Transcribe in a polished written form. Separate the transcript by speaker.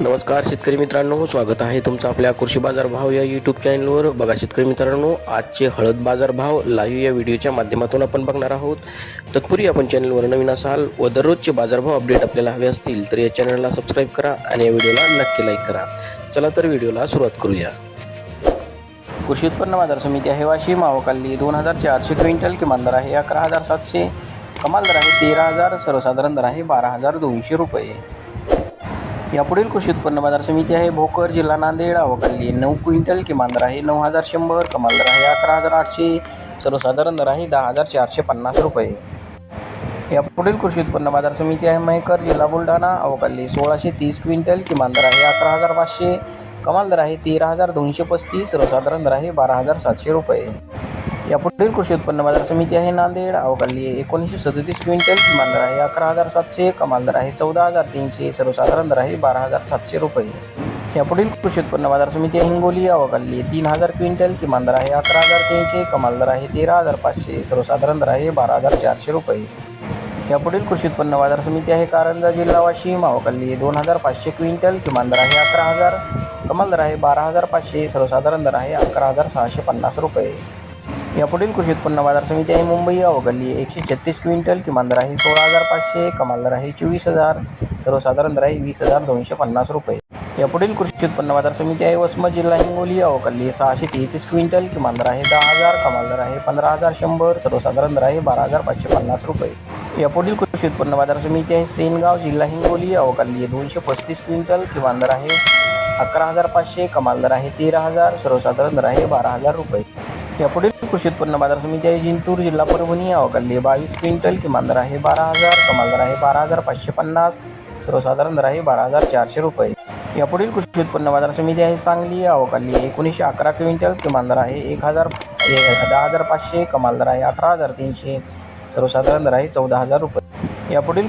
Speaker 1: नमस्कार शेतकरी मित्रांनो, स्वागत आहे तुमचं आपल्या कृषी बाजार भाव या यूट्यूब चॅनलवर. बघा शेतकरी मित्रांनो, आजचे हळद बाजार भाव लाईव्ह या व्हिडिओच्या माध्यमातून आपण बघणार आहोत. तत्पूर्वी आपण चॅनलवर नवीन असाल व दररोजचे बाजारभाव अपडेट आपल्याला हवे असतील तर या चॅनलला सबस्क्राईब करा आणि या व्हिडिओला नक्की लाईक करा. चला तर व्हिडिओला सुरुवात करूया. कृषी उत्पन्न बाजार समिती आहे वाशिम. आवकाली 2400 क्विंटल, किमान दर आहे 11700, कमाल दर आहे 13000, सर्वसाधारण दर आहे 12200 रुपये. यापुढील कृषी उत्पन्न बाजार समिती आहे भोकर, जिल्हा नांदेड. आवकाली 9 क्विंटल, किमान दर आहे 9100, कमाल दर आहे 11800, सर्वसाधारण दर आहे 10450 रुपये. यापुढील कृषी उत्पन्न बाजार समिती आहे मेहकर, जिल्हा बुलढाणा. आवकाली 1630 क्विंटल, किमान दर आहे 11500, कमाल दर आहे 13235, सर्वसाधारण दर आहे 12700 रुपये. यापुढील कृषी उत्पन्न बाजार समिती आहे नांदेड. आवकाली 1937 क्विंटल, किमान दर आहे 11700, कमाल दर आहे 14300, सर्वसाधारण दर आहे 12700 रुपये. यापुढील कृषी उत्पन्न बाजार समिती आहे हिंगोली. आवकाली 3000 क्विंटल, किमान दर आहे 11300, कमाल दर आहे 13500, सर्वसाधारण दर आहे 12400 रुपये. यापुढील कृषी उत्पन्न बाजार समिती आहे कारंजा, जिल्हा वाशिम. आवकाली 2500 क्विंटल, किमान दर आहे 11000, कमाल दर आहे 12500, सर्वसाधारण दर आहे 11650 रुपये. यापुढील कृषी उत्पन्न बाजार समिती आहे मुंबई. आवकाली 136 क्विंटल, किमान दर आहे 16500, कमाल दर आहे 24000, सर्वसाधारण दर आहे 20250 रुपये. यापुढील कृषी उत्पन्न बाजार समिती आहे वसमत, जिल्हा हिंगोली. आवकाली 633 क्विंटल, किमान दर आहे 10000, कमाल दर आहे 15100, सर्वसाधारण दर आहे 12550 रुपये. यापुढील कृषी उत्पन्न बाजार समिती आहे सेनगाव, जिल्हा हिंगोली. आवकाली 235 क्विंटल, किमान दर आहे 11500, कमाल दर आहे 13000, सर्वसाधारण दर आहे 12000 रुपये. यापुढील कृषी उत्पन्न बाजार समिती आहे जिंतूर, जिल्हा परभणी. आवकाली 22 क्विंटल, किमान दर आहे 12000, कमाल दर आहे 12550, सर्वसाधारण दर आहे 12400 रुपये. यापुढील कृषी उत्पन्न बाजार समिती आहे सांगली. आवकाली 1911 क्विंटल, किमान दर आहे 10500, कमाल दर आहे 18300, सर्वसाधारण दर आहे 14000 रुपये. यापुढील